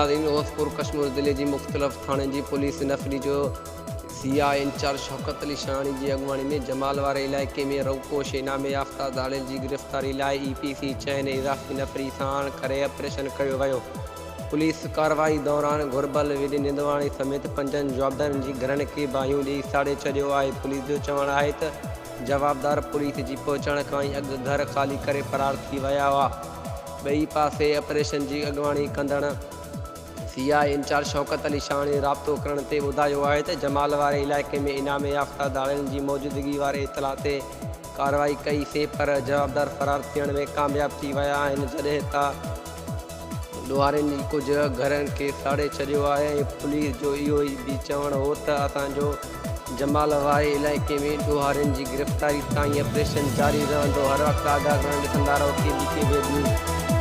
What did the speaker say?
नाज़रीन, ग़ौसपुर कश्मीर ज़िले जी मुख़्तलिफ़ थाणे जी पुलिस नफ़री जो सिया इंचार्ज शौकत अली शाणी जी अॻुवाणी में जमाल वारे इलाइक़े में रौकोश इनामे याफ़्ता दाड़ियल जी गिरफ़्तारी लाइ EPC 6 इज़ाफ़ी नफ़री साण करे ऑपरेशन कयो वियो। पुलिस कार्रवाई दौरान घुर्बल विडिन निंदवाणी समेत 5 जवाबदारनि जी घरनि खे बाहियूं ॾेई साड़े छॾियो आहे। पुलिस जो चवणु आहे त जवाबदार पुलिस जी पहुचण खां ई अॻु घर ख़ाली करे फरार थी विया हुआ। ॿई पासे ऑपरेशन जी अॻुवाणी कंदड़ सिया इंचार्ज शौकत अली शाणी राब्तो करण ते ॿुधायो आहे त जमाल वारे इलाइक़े में इनामे याफ़्ता दाड़ियनि जी मौजूदगी वारे इतला ते कार्रवाई कईसीं, पर जवाबदार फरार थियण में कामयाब थी विया आहिनि, जॾहिं त ॾोहारनि जी कुझु घरनि खे साड़े छॾियो आहे। पुलिस जो इहो ई बि चवणु हो त असांजो जमाल वारे इलाइक़े में ॾोहारनि जी गिरफ़्तारी ताईं ऑपरेशन जारी रहंदो। हर वक़्तु आगाह करणु ॾिसंदा रहो KBK वेब न्यूज़।